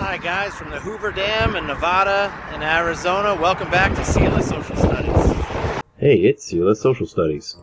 Hi guys from the Hoover Dam in Nevada and Arizona. Welcome back to CLS Social Studies. Hey, it's CLS Social Studies.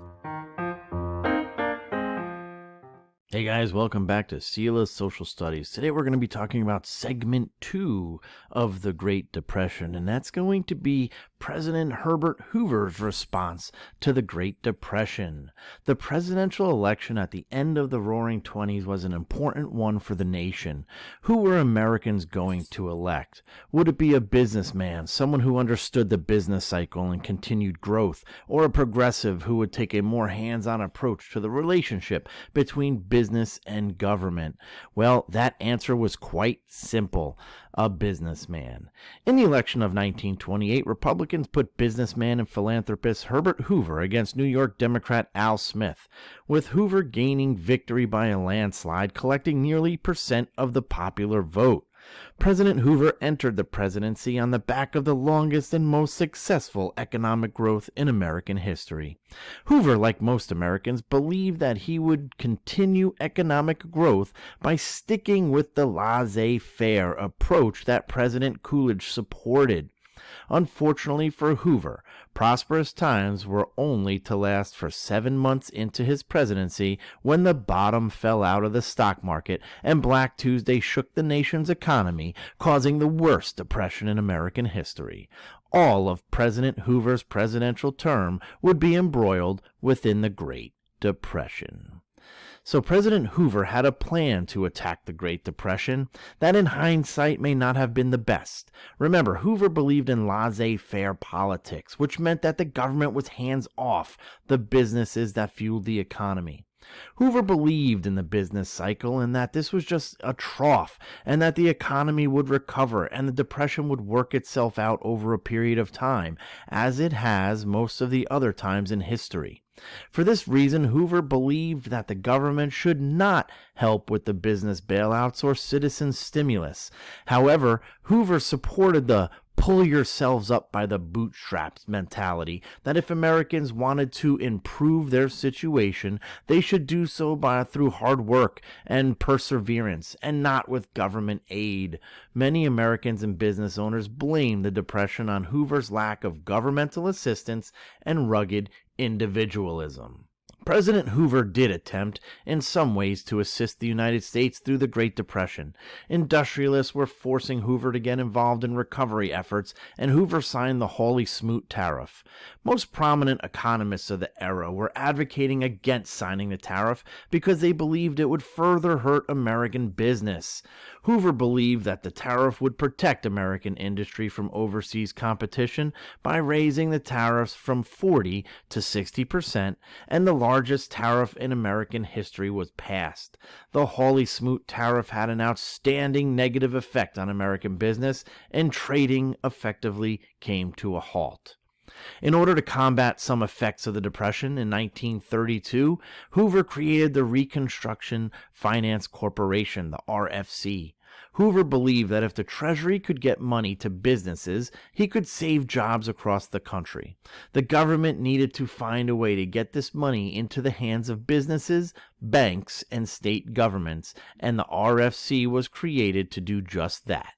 Hey guys, welcome back to CLS Social Studies. Today we're going to be talking about segment 2 of the Great Depression, and that's going to be President Herbert Hoover's response to the Great Depression. The presidential election at the end of the Roaring Twenties was an important one for the nation. Who were Americans going to elect? Would it be a businessman, someone who understood the business cycle and continued growth, or a progressive who would take a more hands-on approach to the relationship between business and government? Well, that answer was quite simple: a businessman. In the election of 1928, Republicans put businessman and philanthropist Herbert Hoover against New York Democrat Al Smith, with Hoover gaining victory by a landslide, collecting nearly percent of the popular vote. President Hoover entered the presidency on the back of the longest and most successful economic growth in American history. Hoover, like most Americans, believed that he would continue economic growth by sticking with the laissez-faire approach that President Coolidge supported. Unfortunately for Hoover, prosperous times were only to last for 7 months into his presidency when the bottom fell out of the stock market and Black Tuesday shook the nation's economy, causing the worst depression in American history. All of President Hoover's presidential term would be embroiled within the Great Depression. So President Hoover had a plan to attack the Great Depression that in hindsight may not have been the best. Remember, Hoover believed in laissez-faire politics, which meant that the government was hands-off the businesses that fueled the economy. Hoover believed in the business cycle and that this was just a trough and that the economy would recover and the depression would work itself out over a period of time, as it has most of the other times in history. For this reason, Hoover believed that the government should not help with the business bailouts or citizen stimulus. However, Hoover supported the pull yourselves up by the bootstraps mentality, that if Americans wanted to improve their situation, they should do so through hard work and perseverance, and not with government aid. Many Americans and business owners blame the Depression on Hoover's lack of governmental assistance and rugged individualism. President Hoover did attempt, in some ways, to assist the United States through the Great Depression. Industrialists were forcing Hoover to get involved in recovery efforts, and Hoover signed the Hawley-Smoot Tariff. Most prominent economists of the era were advocating against signing the tariff because they believed it would further hurt American business. Hoover believed that the tariff would protect American industry from overseas competition by raising the tariffs from 40 to 60%, and the largest tariff in American history was passed. The Hawley-Smoot Tariff had an outstanding negative effect on American business, and trading effectively came to a halt. In order to combat some effects of the Depression, in 1932, Hoover created the Reconstruction Finance Corporation, the RFC. Hoover believed that if the Treasury could get money to businesses, he could save jobs across the country. The government needed to find a way to get this money into the hands of businesses, banks, and state governments, and the RFC was created to do just that.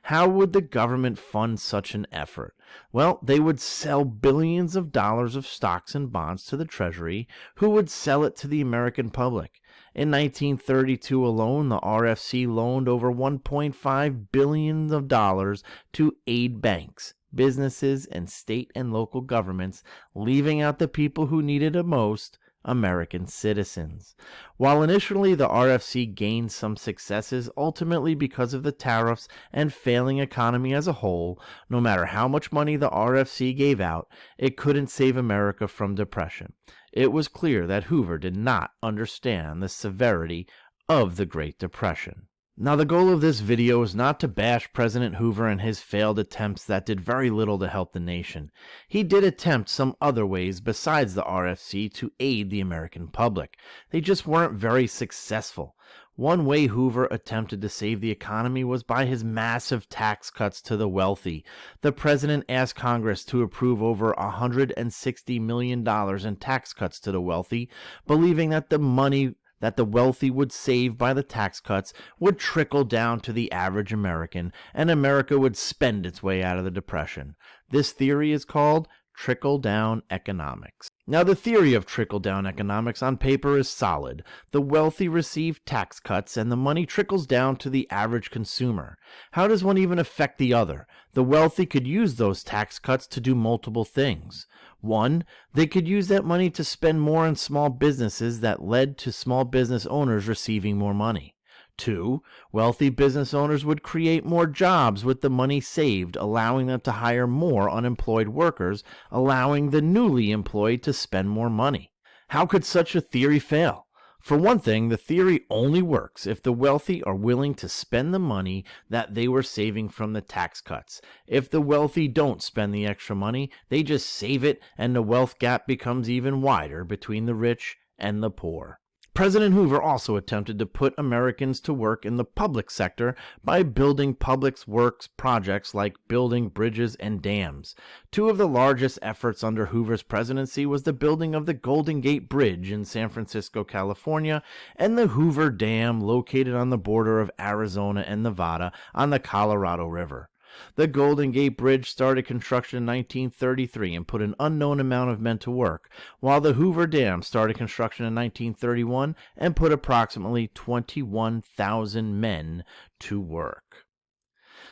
How would the government fund such an effort? Well, they would sell billions of dollars of stocks and bonds to the Treasury, who would sell it to the American public. In 1932 alone, the RFC loaned over $1.5 billion to aid banks, businesses, and state and local governments, leaving out the people who needed it most: American citizens. While initially the RFC gained some successes, ultimately because of the tariffs and failing economy as a whole, no matter how much money the RFC gave out, it couldn't save America from depression. It was clear that Hoover did not understand the severity of the Great Depression. Now, the goal of this video is not to bash President Hoover and his failed attempts that did very little to help the nation. He did attempt some other ways besides the RFC to aid the American public. They just weren't very successful. One way Hoover attempted to save the economy was by his massive tax cuts to the wealthy. The president asked Congress to approve over $160 million in tax cuts to the wealthy, believing that the money that the wealthy would save by the tax cuts would trickle down to the average American, and America would spend its way out of the Depression. This theory is called trickle-down economics. Now, the theory of trickle-down economics on paper is solid. The wealthy receive tax cuts and the money trickles down to the average consumer. How does one even affect the other? The wealthy could use those tax cuts to do multiple things. One, they could use that money to spend more on small businesses that led to small business owners receiving more money. Two, wealthy business owners would create more jobs with the money saved, allowing them to hire more unemployed workers, allowing the newly employed to spend more money. How could such a theory fail? For one thing, the theory only works if the wealthy are willing to spend the money that they were saving from the tax cuts. If the wealthy don't spend the extra money, they just save it, and the wealth gap becomes even wider between the rich and the poor. President Hoover also attempted to put Americans to work in the public sector by building public works projects like building bridges and dams. Two of the largest efforts under Hoover's presidency was the building of the Golden Gate Bridge in San Francisco, California, and the Hoover Dam located on the border of Arizona and Nevada on the Colorado River. The Golden Gate Bridge started construction in 1933 and put an unknown amount of men to work, while the Hoover Dam started construction in 1931 and put approximately 21,000 men to work.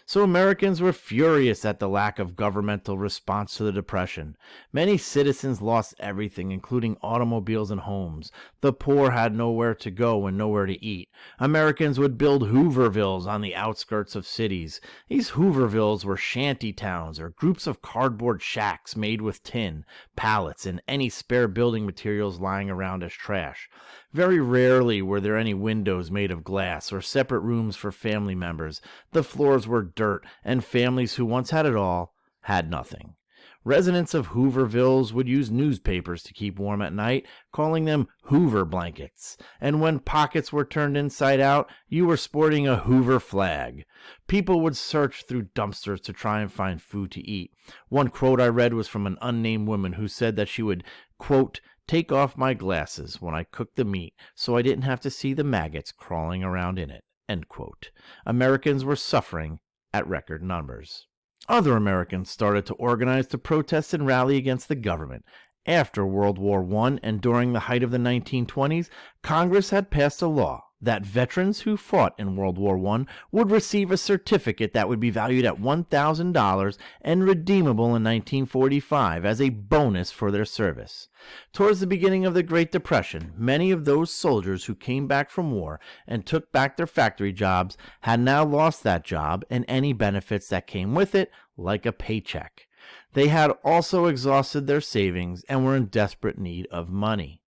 So Americans were furious at the lack of governmental response to the Depression. Many citizens lost everything, including automobiles and homes. The poor had nowhere to go and nowhere to eat. Americans would build Hoovervilles on the outskirts of cities. These Hoovervilles were shanty towns or groups of cardboard shacks made with tin, pallets, and any spare building materials lying around as trash. Very rarely were there any windows made of glass or separate rooms for family members. The floors were dirt, and families who once had it all had nothing. Residents of Hoovervilles would use newspapers to keep warm at night, calling them Hoover blankets. And when pockets were turned inside out, you were sporting a Hoover flag. People would search through dumpsters to try and find food to eat. One quote I read was from an unnamed woman who said that she would, quote, take off my glasses when I cooked the meat so I didn't have to see the maggots crawling around in it, end quote. Americans were suffering at record numbers. Other Americans started to organize to protest and rally against the government. After World War I and during the height of the 1920s, Congress had passed a law that veterans who fought in World War I would receive a certificate that would be valued at $1,000 and redeemable in 1945 as a bonus for their service. Towards the beginning of the Great Depression, many of those soldiers who came back from war and took back their factory jobs had now lost that job and any benefits that came with it, like a paycheck. They had also exhausted their savings and were in desperate need of money.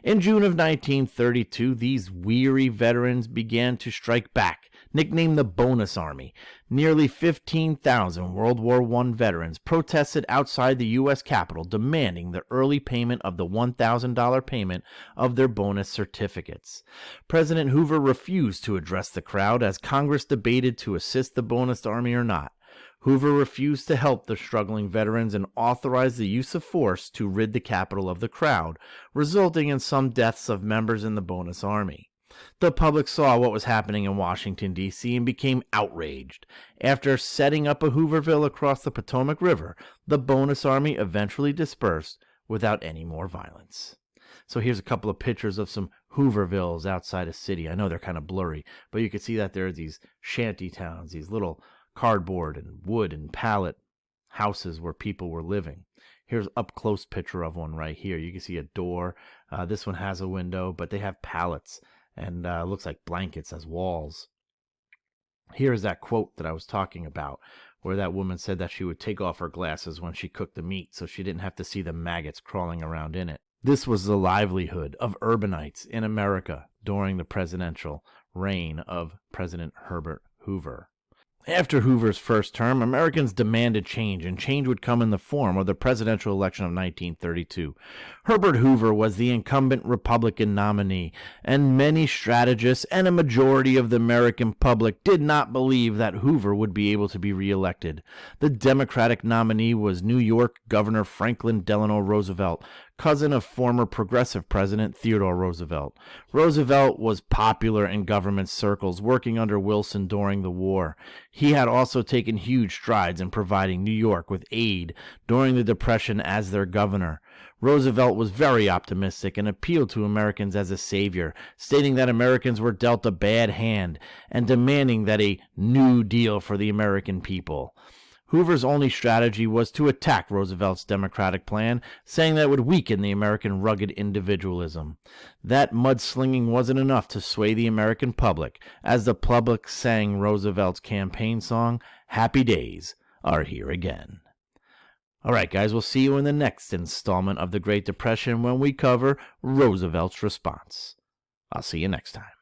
In June of 1932, these weary veterans began to strike back, nicknamed the Bonus Army. Nearly 15,000 World War I veterans protested outside the U.S. Capitol, demanding the early payment of the $1,000 payment of their bonus certificates. President Hoover refused to address the crowd as Congress debated to assist the Bonus Army or not. Hoover refused to help the struggling veterans and authorized the use of force to rid the Capitol of the crowd, resulting in some deaths of members in the Bonus Army. The public saw what was happening in Washington, D.C. and became outraged. After setting up a Hooverville across the Potomac River, the Bonus Army eventually dispersed without any more violence. So here's a couple of pictures of some Hoovervilles outside a city. I know they're kind of blurry, but you can see that there are these shanty towns, these little cardboard and wood and pallet houses where people were living. Here's an up-close picture of one right here. You can see a door. This one has a window, but they have pallets and looks like blankets as walls. Here's that quote that I was talking about, where that woman said that she would take off her glasses when she cooked the meat so she didn't have to see the maggots crawling around in it. This was the livelihood of urbanites in America during the presidential reign of President Herbert Hoover. After Hoover's first term, Americans demanded change, and change would come in the form of the presidential election of 1932. Herbert Hoover was the incumbent Republican nominee, and many strategists and a majority of the American public did not believe that Hoover would be able to be reelected. The Democratic nominee was New York Governor Franklin Delano Roosevelt. cousin of former progressive President Theodore Roosevelt. Roosevelt was popular in government circles, working under Wilson during the war. He had also taken huge strides in providing New York with aid during the Depression as their governor. Roosevelt was very optimistic and appealed to Americans as a savior, stating that Americans were dealt a bad hand and demanding that a new deal for the American people. Hoover's only strategy was to attack Roosevelt's Democratic plan, saying that it would weaken the American rugged individualism. That mudslinging wasn't enough to sway the American public, as the public sang Roosevelt's campaign song, "Happy Days Are Here Again." All right, guys, we'll see you in the next installment of the Great Depression when we cover Roosevelt's response. I'll see you next time.